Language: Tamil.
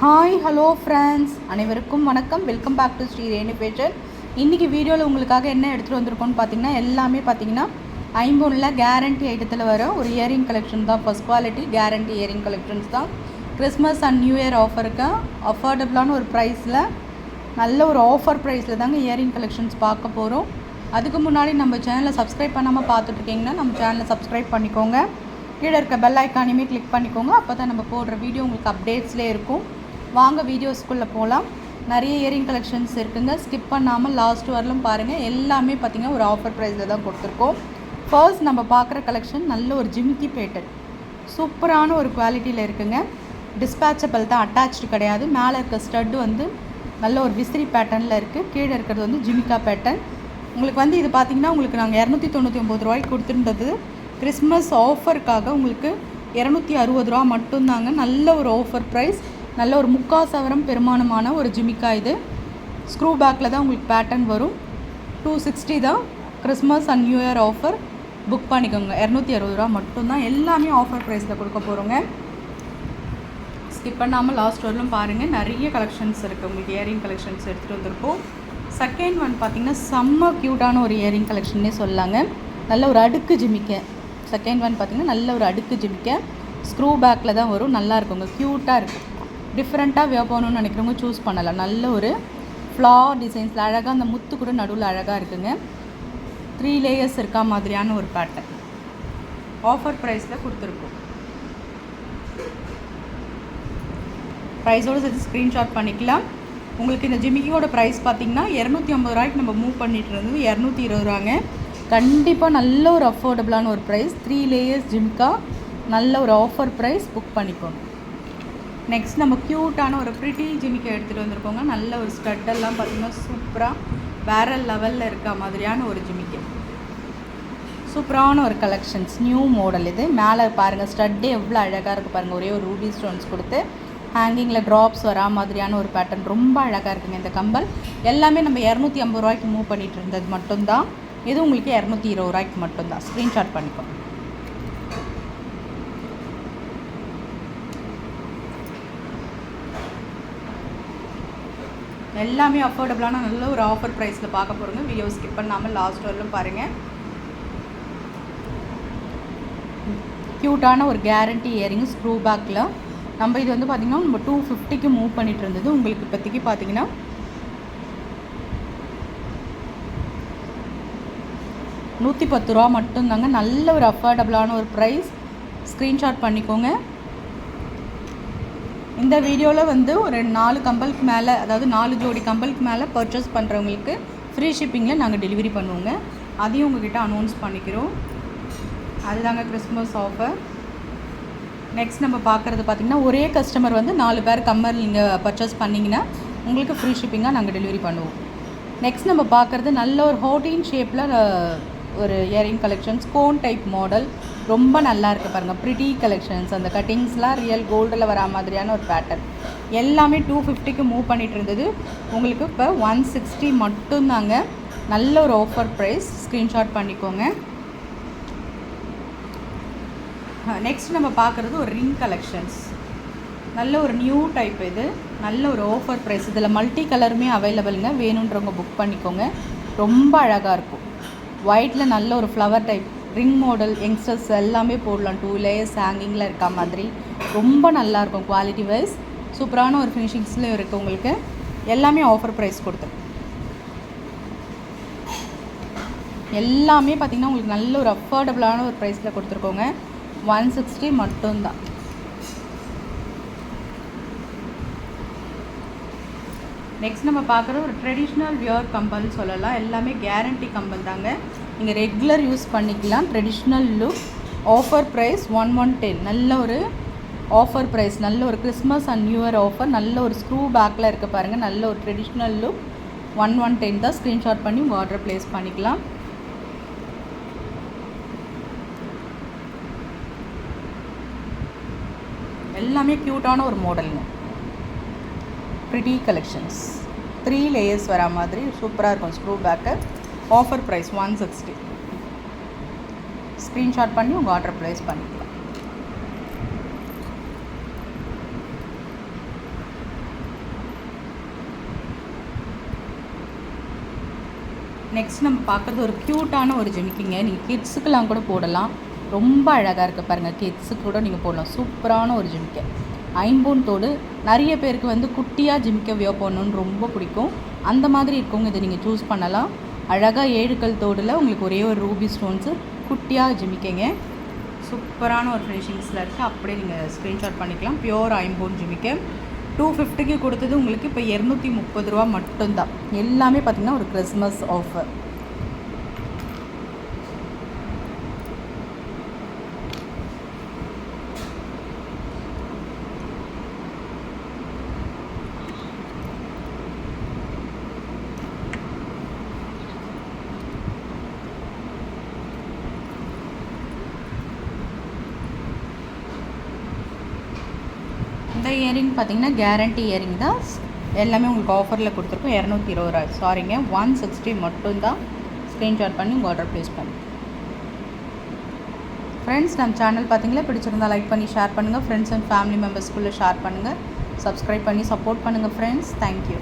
ஹாய் ஹலோ ஃப்ரெண்ட்ஸ், அனைவருக்கும் வணக்கம். Welcome back to Sri Renu fashion. இன்றைக்கி வீடியோவில் உங்களுக்காக என்ன எடுத்துகிட்டு வந்திருக்கோன்னு பார்த்தீங்கன்னா, எல்லாமே பார்த்தீங்கன்னா ஐம்பொன்னில் கேரண்டி ஐட்டத்தில் வர ஒரு இயரிங் கலெக்ஷன் தான். First quality guarantee earring collections தான். கிறிஸ்மஸ் அண்ட் நியூ இயர் ஆஃபருக்கு அஃபோர்டபுளான ஒரு ப்ரைஸில், நல்ல ஒரு ஆஃபர் ப்ரைஸில் தாங்க இயரிங் கலெக்ஷன்ஸ் பார்க்க போகிறோம். அதுக்கு முன்னாடி நம்ம சேனலை சப்ஸ்கிரைப் பண்ணாமல் பார்த்துட்ருக்கீங்கன்னா நம்ம சேனலை சப்ஸ்கிரைப் பண்ணிக்கோங்க. கீழே இருக்க பெல் ஐக்கானையுமே கிளிக் பண்ணிக்கோங்க. அப்போ தான் நம்ம போடுற வீடியோ உங்களுக்கு அப்டேட்ஸ்லேயே இருக்கும். வாங்க வீடியோஸ்குள்ளே போகலாம். நிறைய இயரிங் கலெக்ஷன்ஸ் இருக்குங்க. ஸ்கிப் பண்ணாமல் லாஸ்ட் வரலும் பாருங்கள். எல்லாமே பார்த்திங்கன்னா ஒரு ஆஃபர் ப்ரைஸில் தான் கொடுத்துருக்கோம். ஃபர்ஸ்ட் நம்ம பார்க்குற கலெக்ஷன் நல்ல ஒரு ஜிமிக்கி பேட்டர்ன், சூப்பரான ஒரு குவாலிட்டியில் இருக்குங்க. டிஸ்பேச்சபிள் தான், அட்டாச்சு கிடையாது. மேலே இருக்க ஸ்டட்டு வந்து நல்ல ஒரு விசிறி பேட்டர்னில் இருக்குது. கீழே இருக்கிறது வந்து ஜிமிக்கா பேட்டர்ன். உங்களுக்கு வந்து இது பார்த்திங்கன்னா உங்களுக்கு நாங்கள் 299 ரூபாய்க்கு கொடுத்துருந்தது. கிறிஸ்மஸ் ஆஃபருக்காக உங்களுக்கு 260 ரூபா மட்டும்தாங்க. நல்ல ஒரு ஆஃபர் ப்ரைஸ். நல்ல ஒரு 3/4 சவரம் பெருமானமான ஒரு ஜிமிக்கா. இது ஸ்க்ரூ பேக்கில் தான் உங்களுக்கு பேட்டர்ன் வரும். 260 தான். Christmas and new year offer book பண்ணிக்கோங்க. 260 ரூபா மட்டும்தான். எல்லாமே ஆஃபர் ப்ரைஸில் கொடுக்க போகிறோங்க. ஸ்கிப் பண்ணாமல் லாஸ்ட் வரலும் பாருங்கள். நிறைய கலெக்ஷன்ஸ் இருக்குது. உங்களுக்கு இயரிங் கலெக்ஷன்ஸ் எடுத்துகிட்டு வந்திருக்கோம். செகண்ட் ஒன் பார்த்திங்கன்னா செம்ம க்யூட்டான ஒரு இயரிங் கலெக்ஷன்னே சொல்லலாங்க. நல்ல ஒரு அடுக்கு ஜிமிக்கை. செகண்ட் ஒன் பார்த்திங்கன்னா நல்ல ஒரு அடுக்கு ஜிமிக்கை. ஸ்க்ரூ பேக்கில் தான் வரும். நல்லா இருக்குங்க, க்யூட்டாக இருக்குது. டிஃப்ரெண்ட்டாக வியர் போகணுன்னு நினைக்கிறவங்க சூஸ் பண்ணலாம். நல்ல ஒரு ஃப்ளார் டிசைன்ஸில் அழகாக அந்த முத்து கூட நடுவில் அழகாக இருக்குங்க. 3 லேயர்ஸ் இருக்கா மாதிரியான ஒரு பேட்டர்ன் ஆஃபர் ப்ரைஸில் கொடுத்துருக்கோம். ப்ரைஸோடு சேர்த்து ஸ்க்ரீன்ஷாட் பண்ணிக்கலாம். உங்களுக்கு இந்த ஜிமிக்கியோட ப்ரைஸ் பார்த்திங்கன்னா 250 ரூபாய்க்கு நம்ம மூவ் பண்ணிகிட்டு இருந்தது 220 ரூபாங்க. கண்டிப்பாக நல்ல ஒரு அஃபோர்டபுளான ஒரு ப்ரைஸ். 3 லேயர்ஸ் ஜிமிக்கா, நல்ல ஒரு ஆஃபர் ப்ரைஸ். புக் பண்ணிக்கோங்க. நெக்ஸ்ட் நம்ம க்யூட்டான ஒரு ப்ரிட்டி ஜிமிக்கை எடுத்துகிட்டு வந்திருக்கோங்க. நல்ல ஒரு ஸ்டட்டெல்லாம் பார்த்திங்கன்னா சூப்பராக வேறு லெவலில் இருக்க மாதிரியான ஒரு ஜிமிக்கை. சூப்பரான ஒரு கலெக்ஷன்ஸ், நியூ மாடல். இது மேலே பாருங்கள், ஸ்டட்டே எவ்வளோ அழகாக இருக்குது பாருங்கள். ஒரே ஒரு ரூபி ஸ்டோன்ஸ் கொடுத்து ஹேங்கிங்கில் ட்ராப்ஸ் வரா மாதிரியான ஒரு பேட்டர்ன். ரொம்ப அழகாக இருக்குங்க இந்த கம்பல். எல்லாமே நம்ம 250 ரூபாய்க்கு மூவ் பண்ணிகிட்டு இருந்தது மட்டும்தான். இது உங்களுக்கு 220 ரூபாய்க்கு மட்டும்தான். ஸ்க்ரீன்ஷாட் பண்ணிக்கோங்க. எல்லாமே அஃபோர்டபுளான நல்ல ஒரு ஆஃபர் ப்ரைஸில் பார்க்க போகிறோங்க. வீடியோ ஸ்கிப் பண்ணாமல் லாஸ்ட் வரலும் பாருங்கள். க்யூட்டான ஒரு கேரண்டி இயரிங் ஸ்க்ரூ பேக்கில். நம்ம இது வந்து பார்த்திங்கன்னா நம்ம 250க்கு மூவ் பண்ணிகிட்டு இருந்தது. உங்களுக்கு இப்போதைக்கு பார்த்திங்கன்னா 110 ரூபா மட்டும்தாங்க. நல்ல ஒரு அஃபோர்டபுளான ஒரு ப்ரைஸ். ஸ்க்ரீன்ஷாட் பண்ணிக்கோங்க. இந்த வீடியோவில் வந்து ஒரு 4 கம்பலுக்கு மேலே, அதாவது 4 ஜோடி கம்பலுக்கு மேலே பர்ச்சேஸ் பண்ணுறவங்களுக்கு ஃப்ரீ ஷிப்பிங்கில் நாங்கள் டெலிவரி பண்ணுவோங்க. அதையும் உங்கள்கிட்ட அனௌன்ஸ் பண்ணிக்கிறோம். அதுதாங்க கிறிஸ்மஸ் ஆஃபர். நெக்ஸ்ட் நம்ம பார்க்குறது பார்த்திங்கன்னா, ஒரே கஸ்டமர் வந்து 4 பேர் கம்மல் நீங்கள் பர்ச்சேஸ் பண்ணிங்கன்னா உங்களுக்கு ஃப்ரீ ஷிப்பிங்காக நாங்கள் டெலிவரி பண்ணுவோம். நெக்ஸ்ட் நம்ம பார்க்குறது நல்ல ஒரு ஹோட்டின் ஷேப்பில் ஒரு earring collections, cone type model. ரொம்ப நல்லா இருக்குது பாருங்கள். Pretty collections. அந்த கட்டிங்ஸ்லாம் ரியல் கோல்டில் வரா மாதிரியான ஒரு பேட்டர்ன். எல்லாமே 250க்கு மூவ் பண்ணிகிட்டு இருந்தது. உங்களுக்கு இப்போ 160 மட்டும்தாங்க. நல்ல ஒரு ஆஃபர் ப்ரைஸ். ஸ்க்ரீன்ஷாட் பண்ணிக்கோங்க. நெக்ஸ்ட் நம்ம பார்க்குறது ஒரு ரிங் கலெக்ஷன்ஸ். நல்ல ஒரு நியூ டைப். இது நல்ல ஒரு ஆஃபர் ப்ரைஸ். இதில் மல்டி கலருமே அவைலபிளுங்க. வேணுன்றவங்க புக் பண்ணிக்கோங்க. ரொம்ப அழகாக இருக்கும். ஒயிட்டில் நல்ல ஒரு flower type ring model. Youngsters எல்லாமே போடலாம். 2 லேயர்ஸ் ஹேங்கிங்கில் இருக்கா மாதிரி ரொம்ப நல்லாயிருக்கும். குவாலிட்டி வைஸ் சூப்பரான ஒரு ஃபினிஷிங்ஸ்லேயும் இருக்குது. உங்களுக்கு எல்லாமே ஆஃபர் ப்ரைஸ் கொடுத்துருக்கு. எல்லாமே பார்த்திங்கன்னா உங்களுக்கு நல்ல ஒரு அஃபோர்டபுளான ஒரு ப்ரைஸில் கொடுத்துருக்கோங்க. 160 மட்டும்தான். நெக்ஸ்ட் நம்ம பார்க்குற ஒரு ட்ரெடிஷ்னல் வியர் கம்பல்னு சொல்லலாம். எல்லாமே கேரண்டி கம்பல் தாங்க. நீங்கள் ரெகுலர் யூஸ் பண்ணிக்கலாம். Traditional look. Offer price 1110. நல்ல ஒரு ஆஃபர் ப்ரைஸ். நல்ல ஒரு Christmas and new year offer. நல்ல ஒரு ஸ்க்ரூ பேக்கில் இருக்க பாருங்கள். நல்ல ஒரு ட்ரெடிஷ்னல் லுக். 1110 தான். ஸ்க்ரீன்ஷாட் பண்ணி உங்கள் ஆர்டர் ப்ளேஸ் பண்ணிக்கலாம். எல்லாமே க்யூட்டான ஒரு மாடலுங்க. Pretty collections. 3 லேயர்ஸ் வரா மாதிரி சூப்பராக இருக்கும். Screw back. Offer price 160. Screenshot பண்ணி உங்கள் ஆர்டர் ப்ளேஸ் பண்ணிக்கலாம். நெக்ஸ்ட் நம்ம பார்க்குறது ஒரு க்யூட்டான ஒரு ஜிமிக்கிங்க. நீங்கள் கிட்ஸுக்கெலாம் கூட போடலாம். ரொம்ப அழகாக இருக்குது பாருங்கள். கிட்ஸுக்கு கூட நீங்கள் போடலாம். சூப்பரான ஒரு ஜிமிக்கை. ஐம்பொன் தோடு. நிறைய பேருக்கு வந்து குட்டியாக ஜிமிக்கை வியோ போடணுன்னு ரொம்ப பிடிக்கும். அந்த மாதிரி இருக்கவங்க இதை நீங்கள் சூஸ் பண்ணலாம். அழகாக 7 கல் தோடில் உங்களுக்கு ஒரே ஒரு ரூபி ஸ்டோன்ஸு குட்டியாக ஜிமிக்கைங்க. சூப்பரான ஒரு ஃபினிஷிங்ஸில் இருக்குது. அப்படியே நீங்கள் ஸ்க்ரீன்ஷாட் பண்ணிக்கலாம். பியோர் ஐம்பொன் ஜிமிக்கை 250க்கு கொடுத்தது உங்களுக்கு இப்போ 230 ரூபா மட்டும்தான். எல்லாமே பார்த்திங்கன்னா ஒரு கிறிஸ்மஸ் ஆஃபர். இந்த இயரிங் பார்த்திங்கன்னா கேரண்டி இயரிங் தான். எல்லாமே உங்களுக்கு ஆஃபரில் கொடுத்துருக்கோம். 220 ரூபா, சாரிங்க 160 மட்டும்தான். ஸ்க்ரீன்ஷாட் பண்ணி உங்கள் ஆர்டர் ப்ளேஸ் பண்ணி. ஃப்ரெண்ட்ஸ், நம்ம சேனல் பார்த்திங்களா பிடிச்சிருந்தா லைக் பண்ணி ஷேர் பண்ணுங்கள். ஃப்ரெண்ட்ஸ் அண்ட் ஃபேமிலி மெம்பர்ஸ்குள்ளே ஷேர் பண்ணுங்கள். சப்ஸ்கிரைப் பண்ணி சப்போர்ட் பண்ணுங்கள் ஃப்ரெண்ட்ஸ். தேங்க்யூ.